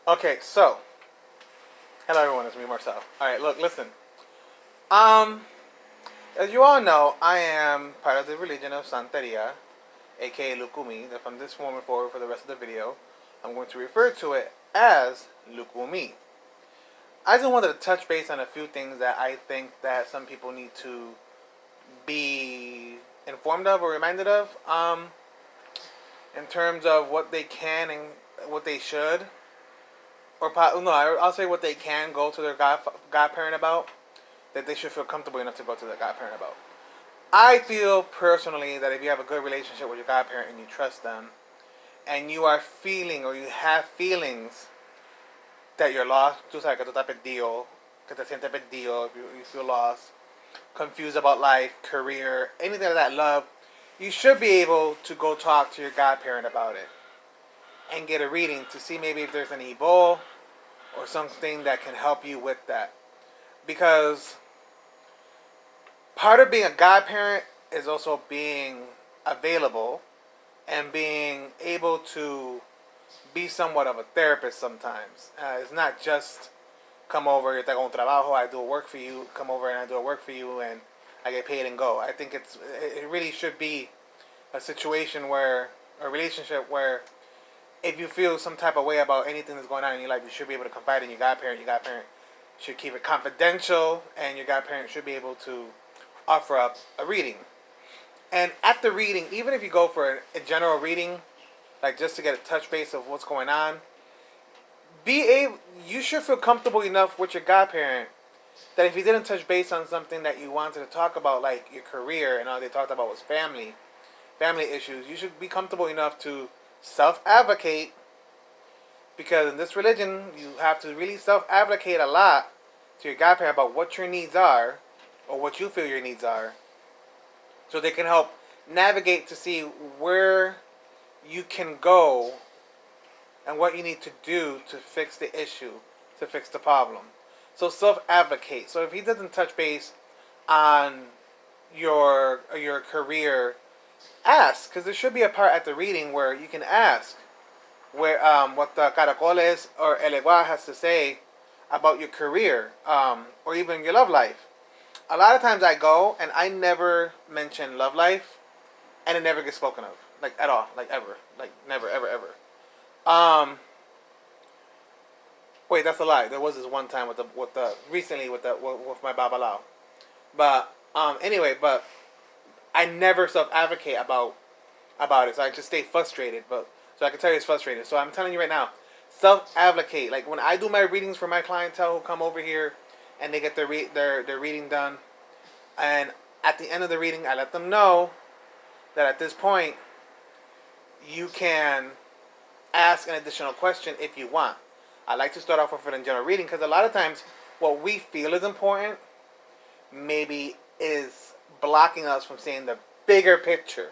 Okay, so hello everyone, it's me Marcel. All right, look, listen. Um, as you all know, I am part of the religion of Santeria, aka Lukumi. That from this moment forward, for the rest of the video, I'm going to refer to it as Lukumi. I just wanted to touch base on a few things that I think that some people need to be informed of or reminded of. In terms of what they can and what they should, or no, I'll say what they can go to their godparent about, that they should feel comfortable enough to go to their godparent about. I feel personally that if you have a good relationship with your godparent and you trust them, and you are feeling or you have feelings that you're lost, tú sabes que tú estás perdido, que te sientes perdido, if you feel lost, confused about life, career, anything like that, love, you should be able to go talk to your godparent about it and get a reading to see maybe if there's an evil or something that can help you with that. Because part of being a godparent is also being available and being able to be somewhat of a therapist sometimes. It's not just come over, yo te hago un trabajo, I do a work for you, come over and I do a work for you and I get paid and go. I think it really should be a situation where, a relationship where if you feel some type of way about anything that's going on in your life, you should be able to confide in your godparent. Your godparent should keep it confidential, and your godparent should be able to offer up a reading. And at the reading, even if you go for a general reading, like just to get a touch base of what's going on, you should feel comfortable enough with your godparent that if you didn't touch base on something that you wanted to talk about, like your career and all they talked about was family issues, you should be comfortable enough to self-advocate, because in this religion you have to really self-advocate a lot to your godparent about what your needs are or what you feel your needs are, so they can help navigate to see where you can go and what you need to do to fix the issue, to fix the problem. So self-advocate. So if he doesn't touch base on your career, ask, because there should be a part at the reading where you can ask where what the caracoles or el igual has to say about your career, or even your love life. A lot of times I go and I never mention love life, and it never gets spoken of, like at all, like ever, like never, ever, ever. Um, Wait, that's a lie. There was this one time with the recently with my babalao, but anyway, but I never self advocate about it, so I just stay frustrated. But so I can tell you it's frustrating. So I'm telling you right now, self advocate. Like when I do my readings for my clientele who come over here, and they get their reading done, and at the end of the reading, I let them know that at this point you can ask an additional question if you want. I like to start off with a general reading, because a lot of times what we feel is important maybe is blocking us from seeing the bigger picture.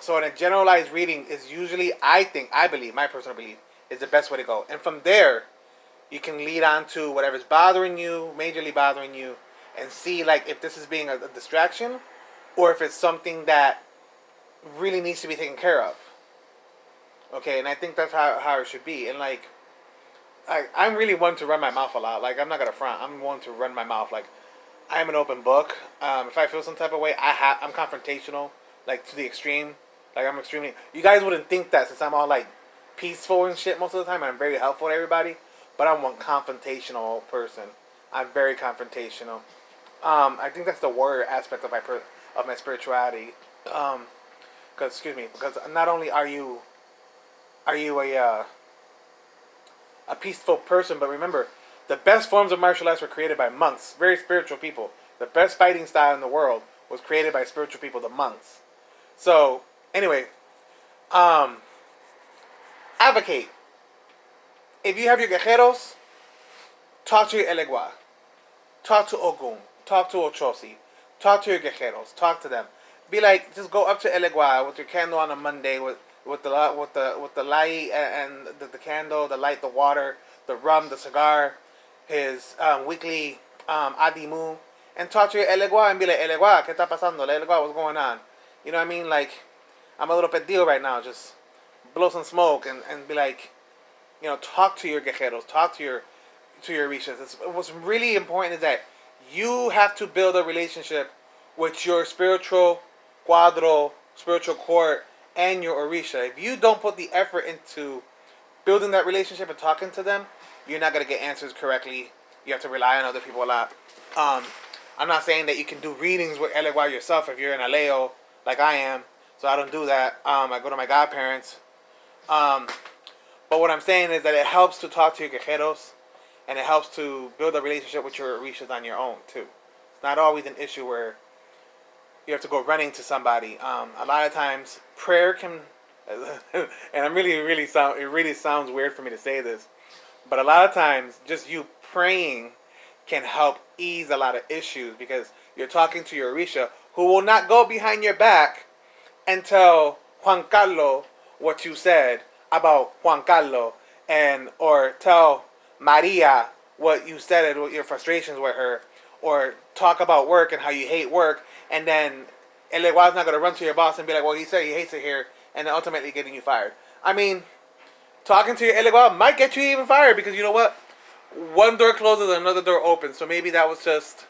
So in a generalized reading is usually, I believe, my personal belief, is the best way to go. And from there, you can lead on to whatever's bothering you, majorly bothering you, and see like if this is being a distraction or if it's something that really needs to be taken care of. Okay, and I think that's how it should be. And like, I'm really one to run my mouth a lot. Like, I'm not gonna front. I'm one to run my mouth. Like, I'm an open book. If I feel some type of way, I'm confrontational, like to the extreme. Like I'm extremely. You guys wouldn't think that since I'm all like peaceful and shit most of the time. I'm very helpful to everybody, but I'm one confrontational person. I'm very confrontational. I think that's the warrior aspect of my spirituality. Because excuse me, because not only are you a peaceful person, but remember, the best forms of martial arts were created by monks, very spiritual people. The best fighting style in the world was created by spiritual people, the monks. So, anyway, um, advocate. If you have your guerreros, talk to your elegua, talk to Ogun, talk to Ochosi, talk to your guerreros, talk to them. Be like, just go up to elegua with your candle on a Monday with the light and the candle, the light, the water, the rum, the cigar, his weekly adimu, and talk to your elegua and be like, elegua, ¿qué está pasando? Elegua, what's going on? You know what I mean? Like, I'm a little perdido right now. Just blow some smoke and be like, talk to your guerreros, talk to your orishas. What's really important is that you have to build a relationship with your spiritual cuadro, spiritual court, and your orisha. If you don't put the effort into building that relationship and talking to them, you're not gonna get answers correctly. You have to rely on other people a lot. Um, I'm not saying that you can do readings with Elegua yourself if you're in Aleo, like I am. So I don't do that. I go to my godparents. Um, but what I'm saying is that it helps to talk to your quejeros, and it helps to build a relationship with your orishas on your own too. It's not always an issue where you have to go running to somebody. A lot of times, prayer can, and I'm it really sounds weird for me to say this, but a lot of times, just you praying can help ease a lot of issues because you're talking to your Orisha who will not go behind your back and tell Juan Carlos what you said about Juan Carlos, and or tell Maria what you said and what your frustrations with her, or talk about work and how you hate work, and then El Legua's not going to run to your boss and be like, well, he said he hates it here, and then ultimately getting you fired. I mean, talking to your El Legua might get you even fired because you know what? One door closes, another door opens. So maybe that was just,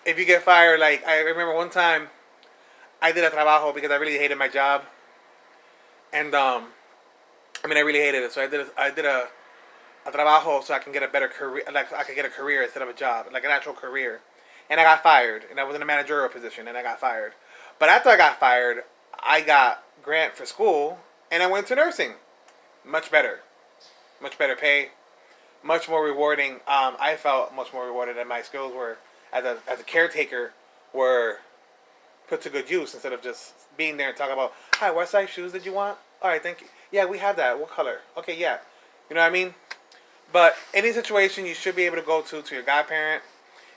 if you get fired, like I remember one time I did a trabajo because I really hated my job. And I really hated it. So I did a trabajo so I can get a better career, like I could get a career instead of a job, like an actual career. And I got fired, and I was in a managerial position, and I got fired. But after I got fired, I got grant for school, and I went to nursing. Much better pay, much more rewarding. I felt much more rewarded, and my skills were as a caretaker were put to good use instead of just being there and talking about, hi, what size shoes did you want? All right, thank you. Yeah, we have that. What color? Okay, yeah. You know what I mean? But any situation you should be able to go to your godparent.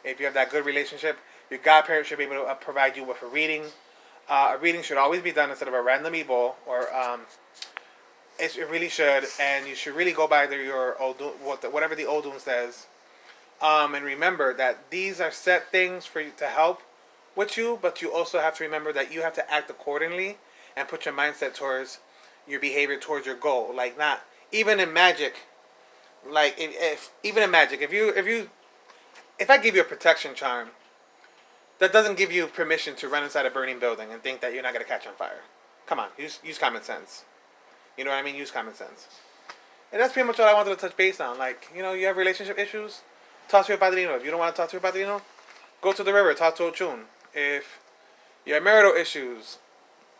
If you have that good relationship, your godparent should be able to provide you with a reading. A reading should always be done instead of a random evil, or it really should, and you should really go by your whatever the Odun says. And remember that these are set things for you to help with you, but you also have to remember that you have to act accordingly and put your mindset towards your behavior towards your goal. Like not even in magic. Like if even in magic, if I give you a protection charm, that doesn't give you permission to run inside a burning building and think that you're not gonna catch on fire. Come on, use common sense. You know what I mean? Use common sense. And that's pretty much what I wanted to touch base on. Like, you have relationship issues, talk to your padrino. If you don't want to talk to your padrino, go to the river, talk to Ochun. If you have marital issues,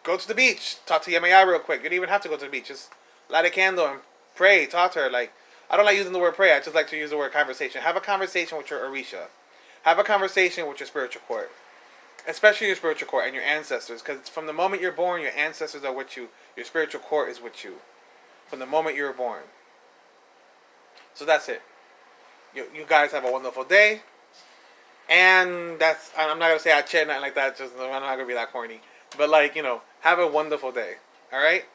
go to the beach, talk to Yamaya real quick. You don't even have to go to the beach. Just light a candle and pray, talk to her. Like, I don't like using the word pray. I just like to use the word conversation. Have a conversation with your Orisha. Have a conversation with your spiritual court. Especially your spiritual court and your ancestors. Because from the moment you're born, your ancestors are with you. Your spiritual court is with you. From the moment you were born. So that's it. You guys have a wonderful day. And I'm not going to say I chat, nothing like that. Just I'm not going to be that corny. But have a wonderful day. Alright?